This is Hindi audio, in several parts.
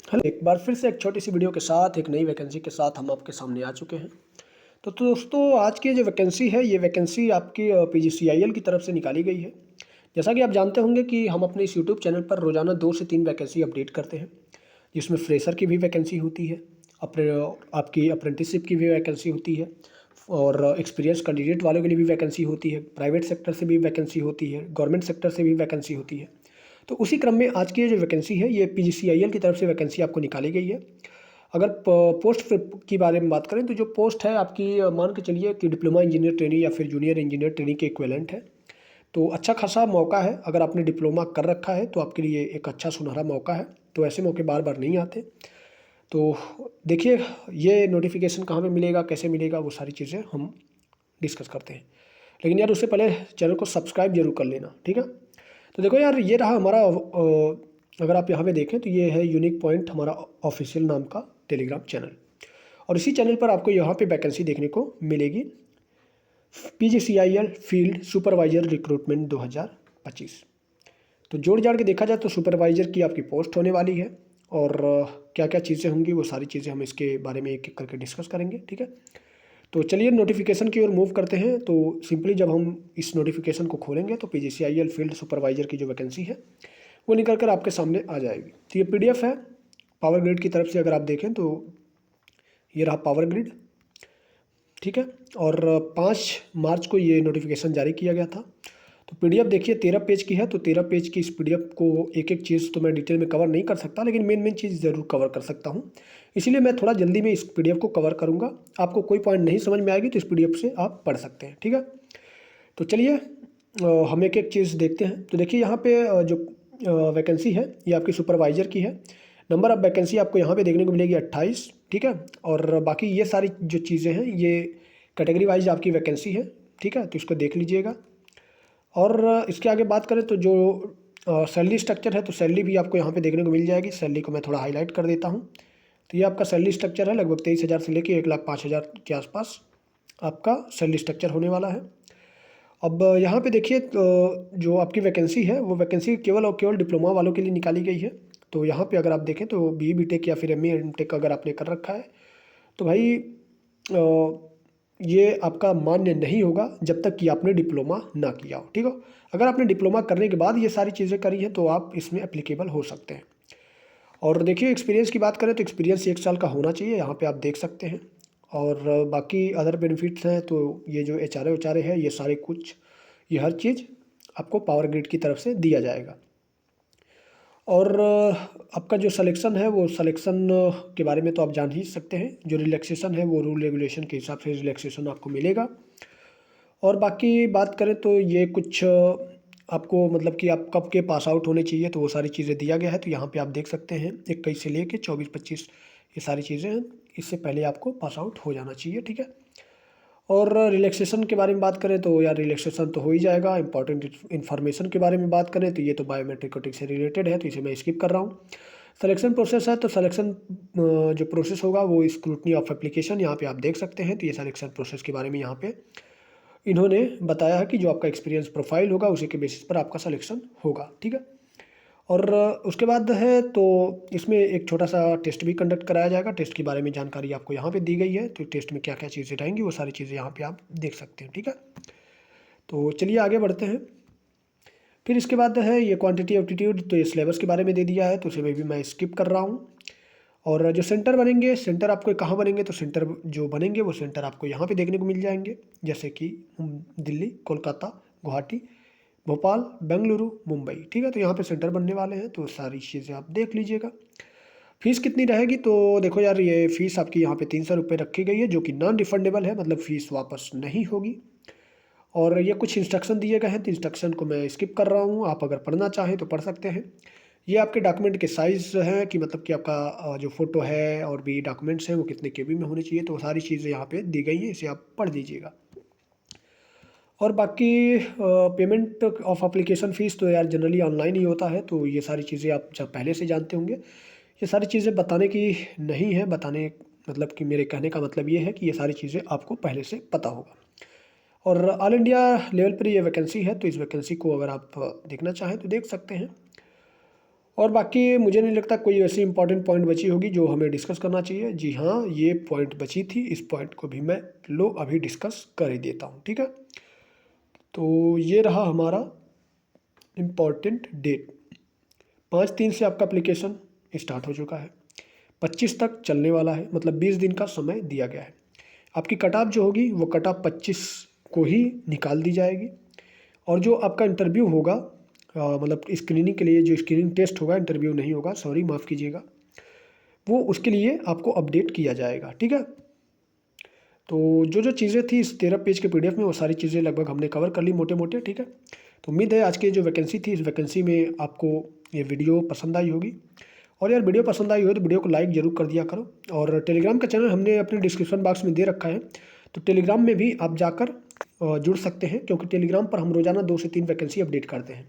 हेलो, एक बार फिर से एक छोटी सी वीडियो के साथ एक नई वैकेंसी के साथ हम आपके सामने आ चुके हैं। तो दोस्तों, आज की जो वैकेंसी है, ये वैकेंसी आपकी पीजीसीआईएल की तरफ से निकाली गई है। जैसा कि आप जानते होंगे कि हम अपने इस यूट्यूब चैनल पर रोज़ाना 2 से 3 वैकेंसी अपडेट करते हैं, जिसमें फ्रेशर की भी वैकेंसी होती है, अपने आपकी अप्रेंटिसशिप की भी वैकेंसी होती है और एक्सपीरियंस कैंडिडेट वालों के लिए भी वैकेंसी होती है, प्राइवेट सेक्टर से भी वैकेंसी होती है, गवर्नमेंट सेक्टर से भी वैकेंसी होती है। तो उसी क्रम में आज की ये जो वैकेंसी है, ये पीजीसीआईएल की तरफ से वैकेंसी आपको निकाली गई है। अगर पोस्ट की बारे में बात करें, तो जो पोस्ट है आपकी, मान के चलिए कि डिप्लोमा इंजीनियर ट्रेनी या फिर जूनियर इंजीनियर ट्रेनी के इक्विवेलेंट है। तो अच्छा खासा मौका है। अगर आपने डिप्लोमा कर रखा है तो आपके लिए एक अच्छा सुनहरा मौका है। तो ऐसे मौके बार बार नहीं आते। तो देखिए, ये नोटिफिकेशन कहाँ पे मिलेगा, कैसे मिलेगा, वो सारी चीज़ें हम डिस्कस करते हैं। लेकिन यार, उससे पहले चैनल को सब्सक्राइब जरूर कर लेना, ठीक है। तो देखो यार, ये रहा हमारा अगर आप यहाँ पे देखें तो ये है यूनिक पॉइंट, हमारा ऑफिशियल नाम का टेलीग्राम चैनल। और इसी चैनल पर आपको यहाँ पे वैकेंसी देखने को मिलेगी, पीजीसीआईएल फील्ड सुपरवाइजर रिक्रूटमेंट 2025। तो जोड़ जाड़ के देखा जाए तो सुपरवाइजर की आपकी पोस्ट होने वाली है। और क्या क्या चीज़ें होंगी, वो सारी चीज़ें हम इसके बारे में एक एक करके डिस्कस करेंगे, ठीक है। तो चलिए नोटिफिकेशन की ओर मूव करते हैं। तो सिंपली जब हम इस नोटिफिकेशन को खोलेंगे तो पीजीसीआईएल फील्ड सुपरवाइजर की जो वैकेंसी है, वो निकल कर आपके सामने आ जाएगी। तो ये पीडीएफ है पावर ग्रिड की तरफ से। अगर आप देखें तो ये रहा पावर ग्रिड, ठीक है। और 5 मार्च को ये नोटिफिकेशन जारी किया गया था। तो पीडीएफ देखिए 13 पेज की है। तो 13 पेज की इस पीडीएफ को एक एक चीज़ तो मैं डिटेल में कवर नहीं कर सकता, लेकिन मेन मेन चीज़ ज़रूर कवर कर सकता हूँ। इसीलिए मैं थोड़ा जल्दी में इस पीडीएफ को कवर करूँगा। आपको कोई पॉइंट नहीं समझ में आएगी तो इस पीडीएफ से आप पढ़ सकते हैं, ठीक है। तो चलिए हम एक एक चीज़ देखते हैं। तो देखिए यहाँ पे जो वैकेंसी है, ये आपकी सुपरवाइजर की है। नंबर ऑफ वैकेंसी आपको यहाँ पे देखने को मिलेगी 28, ठीक है। और बाकी ये सारी जो चीज़ें हैं, ये कैटेगरी वाइज आपकी वैकेंसी है, ठीक है। तो इसको देख लीजिएगा। और इसके आगे बात करें तो जो सैलरी स्ट्रक्चर है, तो सैलरी भी आपको यहाँ पे देखने को मिल जाएगी। सैलरी को मैं थोड़ा हाईलाइट कर देता हूँ। तो ये आपका सैलरी स्ट्रक्चर है, लगभग 23,000 से लेके 1,05,000 के आसपास आपका सैलरी स्ट्रक्चर होने वाला है। अब यहाँ पे देखिए, जो आपकी वैकेंसी है, वो वैकेंसी केवल और केवल डिप्लोमा वालों के लिए निकाली गई है। तो यहाँ पे अगर आप देखें तो बीई बीटेक या फिर एमए एमटेक अगर आपने कर रखा है तो भाई ये आपका मान्य नहीं होगा जब तक कि आपने डिप्लोमा ना किया हो, ठीक है। अगर आपने डिप्लोमा करने के बाद ये सारी चीज़ें करी हैं तो आप इसमें एप्लीकेबल हो सकते हैं। और देखिए, एक्सपीरियंस की बात करें तो एक्सपीरियंस 1 साल का होना चाहिए, यहाँ पे आप देख सकते हैं। और बाकी अदर बेनिफिट्स हैं तो ये जो एचआरए उचारे है, ये सारे कुछ, ये हर चीज़ आपको पावर ग्रिड की तरफ से दिया जाएगा। और आपका जो सिलेक्शन है, वो सिलेक्शन के बारे में तो आप जान ही सकते हैं। जो रिलैक्सेशन है, वो रूल रेगुलेशन के हिसाब से रिलैक्सेशन आपको मिलेगा। और बाकी बात करें तो ये कुछ आपको मतलब कि आप कब के पास आउट होने चाहिए, तो वो सारी चीज़ें दिया गया है। तो यहाँ पे आप देख सकते हैं 21 से लेके 24-25 ये सारी चीज़ें हैं। इससे पहले आपको पास आउट हो जाना चाहिए, ठीक है। और रिलैक्सेशन के बारे में बात करें तो यार, रिलैक्सेशन तो हो ही जाएगा। इंपॉर्टेंट इन्फॉर्मेशन के बारे में बात करें तो ये तो बायोमेट्रिक से रिलेटेड है, तो इसे मैं स्किप कर रहा हूँ। सिलेक्शन प्रोसेस है, तो सिलेक्शन जो प्रोसेस होगा वो स्क्रूटनी ऑफ एप्लीकेशन, यहाँ पे आप देख सकते हैं। तो ये सिलेक्शन प्रोसेस के बारे में यहाँ पे इन्होंने बताया है कि जो आपका एक्सपीरियंस प्रोफाइल होगा उसी के बेसिस पर आपका सिलेक्शन होगा, ठीक है। और उसके बाद है तो इसमें एक छोटा सा टेस्ट भी कंडक्ट कराया जाएगा। टेस्ट के बारे में जानकारी आपको यहाँ पे दी गई है। तो टेस्ट में क्या क्या चीज़ें रहेंगी, वो सारी चीज़ें यहाँ पे आप देख सकते हैं, ठीक है। तो चलिए आगे बढ़ते हैं। फिर इसके बाद है ये क्वांटिटी एप्टीट्यूड, तो ये सिलेबस के बारे में दे दिया है, तो उसे भी मैं स्किप कर रहा हूँ। और जो सेंटर बनेंगे, सेंटर आपको कहाँ बनेंगे, तो सेंटर जो बनेंगे वो सेंटर आपको यहाँ पे देखने को मिल जाएंगे, जैसे कि दिल्ली, कोलकाता, गुवाहाटी, भोपाल, बेंगलुरु, मुंबई, ठीक है। तो यहाँ पे सेंटर बनने वाले हैं, तो सारी चीज़ें आप देख लीजिएगा। फीस कितनी रहेगी, तो देखो यार, ये फीस आपकी यहाँ पे 300 रुपये रखी गई है, जो कि नॉन रिफंडेबल है, मतलब फीस वापस नहीं होगी। और ये कुछ इंस्ट्रक्शन दिए गए हैं, तो इंस्ट्रक्शन को मैं स्किप कर रहा हूँ। आप अगर पढ़ना चाहें तो पढ़ सकते हैं। ये आपके डॉक्यूमेंट के साइज़ हैं कि मतलब कि आपका जो फ़ोटो है और भी डॉक्यूमेंट्स हैं वो कितने केबी में होने चाहिए, तो सारी चीज़ें यहाँ पे दी गई हैं, इसे आप पढ़ लीजिएगा। और बाकी पेमेंट ऑफ एप्लीकेशन फ़ीस तो यार जनरली ऑनलाइन ही होता है, तो ये सारी चीज़ें आप जब पहले से जानते होंगे। ये सारी चीज़ें बताने की नहीं है, बताने मतलब कि मेरे कहने का मतलब ये है कि ये सारी चीज़ें आपको पहले से पता होगा। और ऑल इंडिया लेवल पर ये वैकेंसी है, तो इस वैकेंसी को अगर आप देखना चाहें तो देख सकते हैं। और बाकी मुझे नहीं लगता कोई ऐसी इंपॉर्टेंट पॉइंट बची होगी जो हमें डिस्कस करना चाहिए। जी हाँ, ये पॉइंट बची थी, इस पॉइंट को भी मैं लो अभी डिस्कस कर ही देता हूँ, ठीक है। तो ये रहा हमारा इम्पॉर्टेंट डेट। 5/3 से आपका एप्लीकेशन स्टार्ट हो चुका है, 25 तक चलने वाला है, मतलब 20 दिन का समय दिया गया है। आपकी कट ऑफ जो होगी वो कट ऑफ 25 को ही निकाल दी जाएगी। और जो आपका इंटरव्यू होगा, मतलब स्क्रीनिंग के लिए जो स्क्रीनिंग टेस्ट होगा, इंटरव्यू नहीं होगा, सॉरी माफ़ कीजिएगा, वो उसके लिए आपको अपडेट किया जाएगा, ठीक है। तो जो जो चीज़ें थी इस 13 पेज के PDF में, वो सारी चीज़ें लगभग हमने कवर कर ली मोटे मोटे, ठीक है। तो उम्मीद है आज की जो वैकेंसी थी, इस वैकेंसी में आपको ये वीडियो पसंद आई होगी। और यार वीडियो पसंद आई हो तो वीडियो को लाइक ज़रूर कर दिया करो। और टेलीग्राम का चैनल हमने अपने डिस्क्रिप्शन बॉक्स में दे रखा है, तो टेलीग्राम में भी आप जाकर जुड़ सकते हैं, क्योंकि टेलीग्राम पर हम रोज़ाना 2 से 3 वैकेंसी अपडेट करते हैं।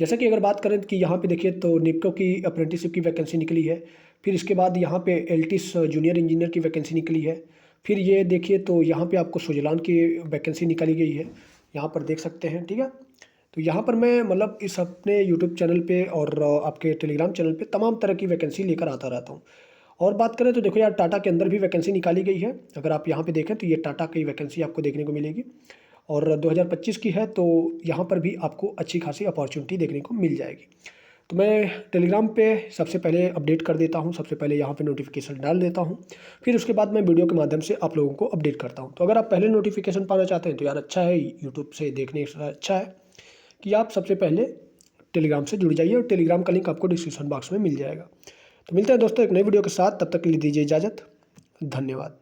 जैसा कि अगर बात करें कि यहाँ पे देखिए तो निपको की अप्रेंटिसशिप की वैकेंसी निकली है, फिर इसके बाद यहाँ पे एल्टिस जूनियर इंजीनियर की वैकेंसी निकली है, फिर ये देखिए तो यहाँ पे आपको सुजलान की वैकेंसी निकाली गई है, यहाँ पर देख सकते हैं, ठीक है। तो यहाँ पर मैं मतलब इस अपने यूट्यूब चैनल पे और आपके टेलीग्राम चैनल पे तमाम तरह की वैकेंसी लेकर आता रहता हूँ। और बात करें तो देखो यार, टाटा के अंदर भी वैकेंसी निकाली गई है। अगर आप यहाँ पे देखें तो ये टाटा की वैकेंसी आपको देखने को मिलेगी, और 2025 की है, तो यहाँ पर भी आपको अच्छी खासी अपॉर्चुनिटी देखने को मिल जाएगी। तो मैं टेलीग्राम पे सबसे पहले अपडेट कर देता हूँ, सबसे पहले यहाँ पे नोटिफिकेशन डाल देता हूँ, फिर उसके बाद मैं वीडियो के माध्यम से आप लोगों को अपडेट करता हूँ। तो अगर आप पहले नोटिफिकेशन पाना चाहते हैं तो यार अच्छा है, यूट्यूब से देखने से अच्छा है कि आप सबसे पहले टेलीग्राम से जुड़ जाइए, और टेलीग्राम का लिंक आपको डिस्क्रिप्शन बॉक्स में मिल जाएगा। तो मिलते हैं दोस्तों एक नई वीडियो के साथ, तब तक के लिए दीजिए इजाज़त, धन्यवाद।